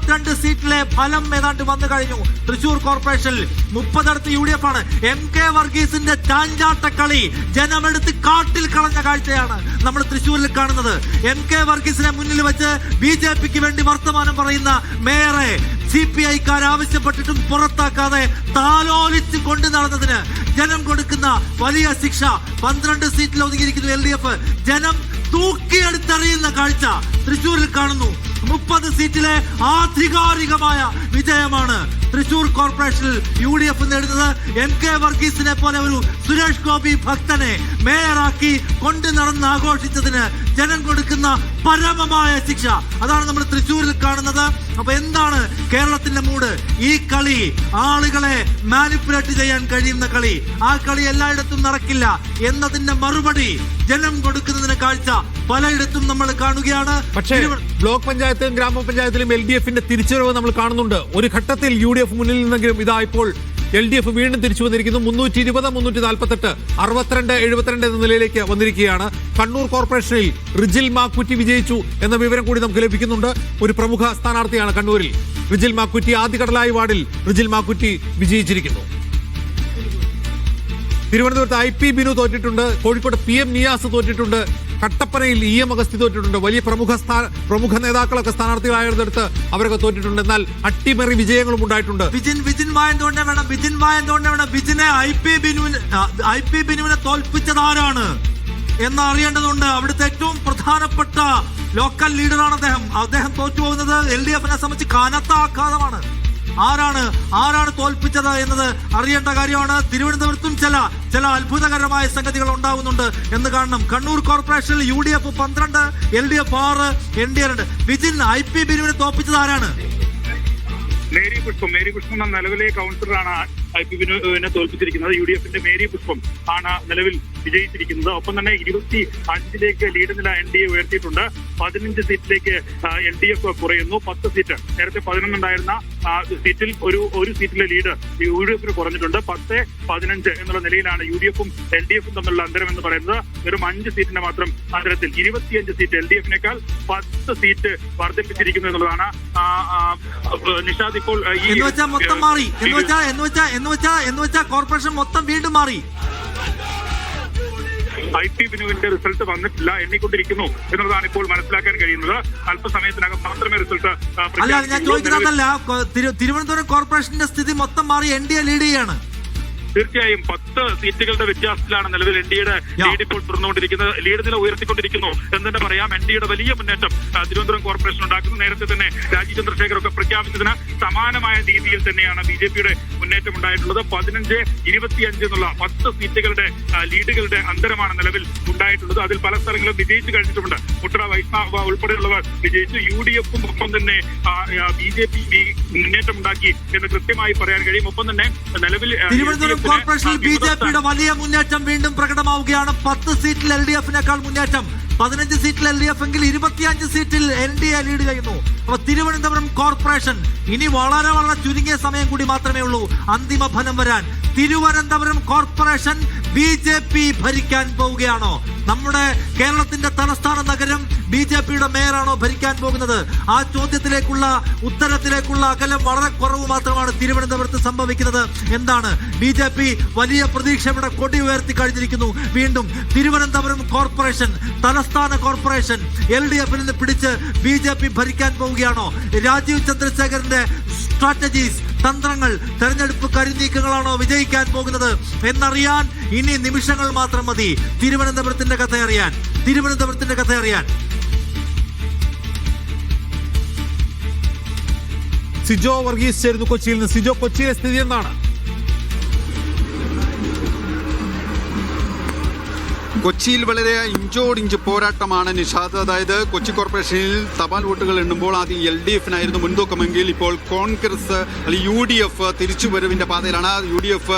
52 സീറ്റിലെ ഫലം ഏതാണ്ട് വന്നു കഴിഞ്ഞു. തൃശൂർ കോർപ്പറേഷനിൽ 30 UDF ആണ്. MK വർഗീസിന്റെ ചാഞ്ചാട്ടക്കളി ജനമെടുത്ത് കാട്ടിൽ കളഞ്ഞ കാഴ്ചയാണ് നമ്മൾ തൃശ്ശൂരിൽ കാണുന്നത്. MK വർഗീസിനെ മുന്നിൽ വെച്ച് BJPക്ക് വേണ്ടി വർത്തമാനം പറയുന്ന മേയറെ CPI-ക്കാർ ആവശ്യപ്പെട്ടിട്ടും പുറത്താക്കാതെ താലോലിച്ച് കൊണ്ടു നടന്നതിന് ജനം കൊടുക്കുന്ന വലിയ ശിക്ഷ. 12 സീറ്റിൽ ഒതുങ്ങിയിരിക്കുന്നു LDF. ജനം തൂക്കിയെടുത്തറിയുന്ന കാഴ്ച തൃശ്ശൂരിൽ കാണുന്നു. 30 സീറ്റിലെ ആധികാരികമായ വിജയമാണ് തൃശൂർ കോർപ്പറേഷനിൽ UDF നേടുന്നത്. MK വർഗീസിനെ പോലെ ഒരു സുരേഷ് ഗോപി ഭക്തനെ മേയറാക്കി കൊണ്ടു നടന്ന് ആഘോഷിച്ചതിന് ജനം കൊടുക്കുന്ന പരമമായ ശിക്ഷ. അതാണ് നമ്മൾ തൃശ്ശൂരിൽ കാണുന്നത്. അപ്പൊ എന്താണ് കേരളത്തിന്റെ മൂഡ്? ഈ കളി ആളുകളെ മാനിപ്പുലേറ്റ് ചെയ്യാൻ കഴിയുന്ന കളി. ആ കളി എല്ലായിടത്തും നടക്കില്ല എന്നതിന്റെ മറുപടി ജനം കൊടുക്കുന്നതിന് കാഴ്ച പലയിടത്തും നമ്മൾ കാണുകയാണ്. പക്ഷേ ബ്ലോക്ക് പഞ്ചായത്തിലും ഗ്രാമപഞ്ചായത്തിലും LDF-ന്റെ തിരിച്ചുവരവ് നമ്മൾ കാണുന്നുണ്ട്. ഒരു ഘട്ടത്തിൽ UDF മുന്നിൽ നിന്നെങ്കിലും ഇതാ ഇപ്പോൾ LDF വീണ്ടും തിരിച്ചു വന്നിരിക്കുന്നു. 320, 348, 62, 72 എന്ന നിലയിലേക്ക് വന്നിരിക്കുകയാണ്. കണ്ണൂർ കോർപ്പറേഷനിൽ റിജിൽ മാക്കുറ്റി വിജയിച്ചു എന്ന വിവരം കൂടി നമുക്ക് ലഭിക്കുന്നുണ്ട്. ഒരു പ്രമുഖ സ്ഥാനാർത്ഥിയാണ് കണ്ണൂരിൽ റിജിൽ മാക്കുറ്റി. ആദ്യകടലായി വാർഡിൽ റിജിൽ മാക്കുറ്റി വിജയിച്ചിരിക്കുന്നു. തിരുവനന്തപുരത്ത് IP ബിനു തോറ്റിട്ടുണ്ട്. കോഴിക്കോട് PM നിയാസ് തോറ്റിട്ടുണ്ട്. കട്ടപ്പനയിൽ EM അഗസ്തി തോറ്റിട്ടുണ്ട്. വലിയ പ്രമുഖ നേതാക്കളൊക്കെ സ്ഥാനാർത്ഥികളായടുത്ത് അവരൊക്കെ തോറ്റിട്ടുണ്ട്. എന്നാൽ അട്ടിമറി വിജയങ്ങളും ഉണ്ടായിട്ടുണ്ട്. വിജിൻ വായന്തോണ്ടെ വേണം. വിജിനെ IP ബിനുവിനെ തോൽപ്പിച്ചത് ആരാണ് എന്നറിയേണ്ടതുണ്ട്. അവിടുത്തെ ഏറ്റവും പ്രധാനപ്പെട്ട ലോക്കൽ ലീഡറാണ് അദ്ദേഹം തോറ്റുപോകുന്നത് LDF-നെ സംബന്ധിച്ച് കനത്ത ആഘാതമാണ്. ആരാണ് തോൽപ്പിച്ചത് എന്നത് അറിയേണ്ട കാര്യമാണ്. തിരുവനന്തപുരത്തും ചില അത്ഭുതകരമായ സംഗതികൾ ഉണ്ടാവുന്നുണ്ട് എന്ന് കാണണം. കണ്ണൂർ കോർപ്പറേഷനിൽ UDF 12, LDF 6, NDA 2. Vijin IP ബിനുവിനെ തോൽപ്പിച്ചത് ആരാണ്? മേരി പുഷ്പം എന്ന നിലവിലെ കൗൺസിലറാണ് IP ബിനുവിനെ തോൽപ്പിച്ചിരിക്കുന്നത്. UDF-ന്റെ മേരി പുഷ്പം ആണ് നിലവിൽ വിജയിച്ചിരിക്കുന്നത്. ഒപ്പം തന്നെ 25ലേക്ക് ലീഡ് നില NDA ഉയർത്തിയിട്ടുണ്ട്. 15 സീറ്റിലേക്ക് LDF കുറയുന്നു. 10 സീറ്റ് നേരത്തെ 11 ഉണ്ടായിരുന്ന സീറ്റിൽ ഒരു സീറ്റിലെ ലീഡ് UDF-ന് കുറഞ്ഞിട്ടുണ്ട്. 10-15 എന്നുള്ള നിലയിലാണ് UDF-ഉം LDF-ഉം തമ്മിലുള്ള അന്തരം എന്ന് പറയുന്നത്. വെറും 5 സീറ്റിന്റെ മാത്രം അന്തരത്തിൽ 25 സീറ്റ് LDF-നേക്കാൾ 10 സീറ്റ് വർദ്ധിപ്പിച്ചിരിക്കുന്നു എന്നുള്ളതാണ്. നിഷാദ്, ഇപ്പോൾ മൊത്തം മാറി എന്ന് വെച്ചാ കോർപ്പറേഷൻ മൊത്തം വീണ്ടും മാറി. IP ബിനുവിന്റെ റിസൾട്ട് വന്നിട്ടില്ല, എണ്ണിക്കൊണ്ടിരിക്കുന്നു എന്നുള്ളതാണ് ഇപ്പോൾ മനസ്സിലാക്കാൻ കഴിയുന്നത്. അല്പസമയത്തിനകം മാത്രമേ റിസൾട്ട്. അല്ല, ഞാൻ ചോദിക്കുന്നതല്ല, തിരുവനന്തപുരം കോർപ്പറേഷന്റെ സ്ഥിതി മൊത്തം മാറി. NDA ലീഡ് ചെയ്യാണ്. തീർച്ചയായും 10 സീറ്റുകളുടെ വ്യത്യാസത്തിലാണ് നിലവിൽ NDA-യുടെ ലീഡ് ഇപ്പോൾ തുറന്നുകൊണ്ടിരിക്കുന്നത്. ലീഡ് നില ഉയർത്തിക്കൊണ്ടിരിക്കുന്നു എന്ന് തന്നെ പറയാം. NDA-യുടെ വലിയ മുന്നേറ്റം തിരുവനന്തപുരം കോർപ്പറേഷൻ ഉണ്ടാക്കുന്നു. നേരത്തെ തന്നെ രാജീവ് ചന്ദ്രശേഖരൊക്കെ പ്രഖ്യാപിച്ചതിന് സമാനമായ രീതിയിൽ തന്നെയാണ് BJP-യുടെ മുന്നേറ്റം ഉണ്ടായിട്ടുള്ളത്. 15, 25 എന്നുള്ള 10 സീറ്റുകളുടെ ലീഡുകളുടെ അന്തരമാണ് നിലവിൽ ഉണ്ടായിട്ടുള്ളത്. അതിൽ പല സ്ഥലങ്ങളും വിജയിച്ചു കഴിഞ്ഞിട്ടുണ്ട്. മുട്ര, വൈഷ്ണവ ഉൾപ്പെടെയുള്ളവർ വിജയിച്ചു. UDF-ഉം ഒപ്പം തന്നെ BJP മുന്നേറ്റം ഉണ്ടാക്കി എന്ന് കൃത്യമായി പറയാൻ കഴിയും. ഒപ്പം തന്നെ നിലവിൽ കോർപ്പറേഷനിൽ BJP-യുടെ വലിയ മുന്നേറ്റം വീണ്ടും പ്രകടമാവുകയാണ്. 10 സീറ്റിൽ LDF-നേക്കാൾ മുന്നേറ്റം. 15 സീറ്റിൽ LDF എങ്കിൽ 25 സീറ്റിൽ NDA ലീഡ് ചെയ്യുന്നു. അപ്പൊ തിരുവനന്തപുരം കോർപ്പറേഷൻ ഇനി വളരെ ചുരുങ്ങിയ സമയം കൂടി മാത്രമേ ഉള്ളൂ അന്തിമ ഫലം വരാൻ. തിരുവനന്തപുരം കോർപ്പറേഷൻ BJP ഭരിക്കാൻ പോവുകയാണോ? നമ്മുടെ കേരളത്തിന്റെ തലസ്ഥാന നഗരം BJP-യുടെ മേയറാണോ ഭരിക്കാൻ പോകുന്നത്? ആ ചോദ്യത്തിലേക്കുള്ള ഉത്തരത്തിലേക്കുള്ള അകലം വളരെ കുറവ് മാത്രമാണ് തിരുവനന്തപുരത്ത് സംഭവിക്കുന്നത്. എന്താണ്? BJP വലിയ പ്രതീക്ഷയുടെ കൊടി ഉയർത്തി കഴിഞ്ഞിരിക്കുന്നു. വീണ്ടും തിരുവനന്തപുരം കോർപ്പറേഷൻ, തലസ്ഥാന കോർപ്പറേഷൻ LDF-ൽ നിന്ന് പിടിച്ച് BJP ഭരിക്കാൻ പോവുകയാണോ? രാജീവ് ചന്ദ്രശേഖരന്റെ സ്ട്രാറ്റജീസ്, തന്ത്രങ്ങൾ, തെരഞ്ഞെടുപ്പ് കരുനീക്കങ്ങളാണോ വിജയിക്കാൻ പോകുന്നത് എന്നറിയാൻ ഇനി നിമിഷങ്ങൾ മാത്രം മതി. തിരുവനന്തപുരത്തിന്റെ കഥ അറിയാൻ. സിജോ വർഗീസ് ചേരുന്നു കൊച്ചിയിൽ നിന്ന്. സിജോ, കൊച്ചിയിലെ സ്ഥിതി എന്താണ്? കൊച്ചിയിൽ വളരെ ഇഞ്ചോടിഞ്ച് പോരാട്ടമാണ് നിഷാദ്. അതായത് കൊച്ചി കോർപ്പറേഷനിൽ തപാൽ വോട്ടുകൾ എണ്ണുമ്പോൾ ആദ്യം LDF-നായിരുന്നു മുൻതൂക്കമെങ്കിൽ ഇപ്പോൾ കോൺഗ്രസ് അല്ലെങ്കിൽ UDF തിരിച്ചുവരവിൻ്റെ പാതയിലാണ്. UDF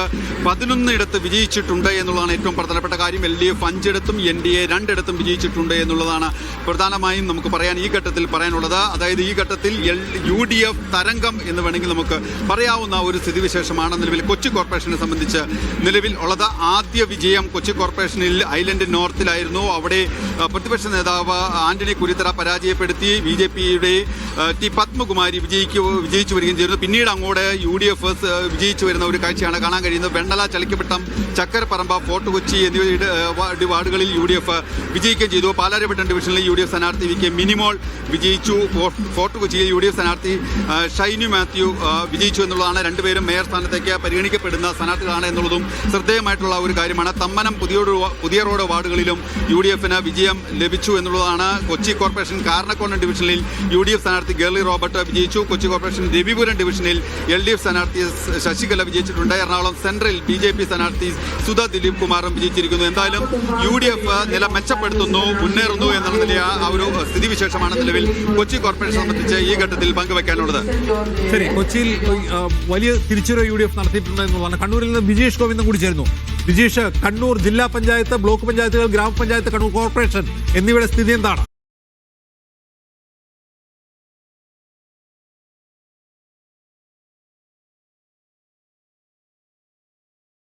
11 വിജയിച്ചിട്ടുണ്ട് എന്നുള്ളതാണ് ഏറ്റവും പ്രധാനപ്പെട്ട കാര്യം. LDF 5 NDA 2 വിജയിച്ചിട്ടുണ്ട് എന്നുള്ളതാണ് പ്രധാനമായും നമുക്ക് ഈ ഘട്ടത്തിൽ പറയാനുള്ളത്. അതായത് ഈ ഘട്ടത്തിൽ UDF തരംഗം എന്ന് വേണമെങ്കിൽ നമുക്ക് പറയാവുന്ന ഒരു സ്ഥിതിവിശേഷമാണ് നിലവിൽ കൊച്ചി കോർപ്പറേഷനെ സംബന്ധിച്ച് നിലവിൽ ഉള്ളത്. ആദ്യ വിജയം കൊച്ചി കോർപ്പറേഷനിൽ സൈലന്റ് നോർത്തിലായിരുന്നു. അവിടെ പ്രതിപക്ഷ നേതാവ് ആന്റണി കുരുത്തറ പരാജയപ്പെടുത്തി BJP-യുടെ ടി പത്മകുമാരി വിജയിച്ചു വരികയും ചെയ്തിരുന്നു. പിന്നീട് അങ്ങോട്ട് UDF വിജയിച്ചു വരുന്ന ഒരു കാഴ്ചയാണ് കാണാൻ കഴിയുന്നത്. വെണ്ണല, ചളിക്കപ്പട്ടം, ചക്കരപ്പറമ്പ, ഫോർട്ട് കൊച്ചി എന്നിവയുടെ വാർഡുകളിൽ UDF വിജയിക്കുകയും ചെയ്തു. പാലാരിവട്ടം ഡിവിഷനിൽ UDF സ്ഥാനാർത്ഥി VK മിനിമോൾ വിജയിച്ചു. ഫോർട്ട് കൊച്ചിയിൽ UDF സ്ഥാനാർത്ഥി ഷൈനി മാത്യു വിജയിച്ചു എന്നുള്ളതാണ്. രണ്ടുപേരും മേയർ സ്ഥാനത്തേക്ക് പരിഗണിക്കപ്പെടുന്ന സ്ഥാനാർത്ഥികളാണ് എന്നുള്ളതും ശ്രദ്ധേയമായിട്ടുള്ള ഒരു കാര്യമാണ്. തമ്മനം, പുതിയ റോഡ് വാർഡുകളിലും UDF-ന് വിജയം ലഭിച്ചു എന്നുള്ളതാണ്. കൊച്ചി കോർപ്പറേഷൻ കാരണക്കോണം ഡിവിഷനിൽ UDF സ്ഥാനാർത്ഥി ഗേർലി റോബർട്ട് വിജയിച്ചു. കൊച്ചി കോർപ്പറേഷൻ രവിപുരം ഡിവിഷനിൽ LDF സ്ഥാനാർത്ഥി ശശികല വിജയിച്ചിട്ടുണ്ട്. എറണാകുളം സെൻട്രൽ BJP സ്ഥാനാർത്ഥി സുധ ദിലീപ് കുമാറും വിജയിച്ചിരിക്കുന്നു. എന്തായാലും UDF നില മെച്ചപ്പെടുത്തുന്നു, മുന്നേറുന്നു എന്നുള്ള ആ ഒരു സ്ഥിതിവിശേഷമാണ് നിലവിൽ കൊച്ചി കോർപ്പറേഷൻ സംബന്ധിച്ച് ഈ ഘട്ടത്തിൽ പങ്കുവെക്കാനുള്ളത്. ശരി, കൊച്ചിയിൽ വലിയ തിരിച്ചുവരവ് UDF നടത്തിയിട്ടുണ്ട് എന്നുള്ളതാണ്. കണ്ണൂരിൽ നിന്ന് ബിജീഷ് ഗോവിന്ദൻ കൂടി ചേരുന്നു. ബിജീഷ്, കണ്ണൂർ ജില്ലാ പഞ്ചായത്ത്, ബ്ലോക്ക് പഞ്ചായത്തുകൾ, ഗ്രാമപഞ്ചായത്ത്, കണ്ണൂർ കോർപ്പറേഷൻ എന്നിവയുടെ സ്ഥിതി എന്താണ്?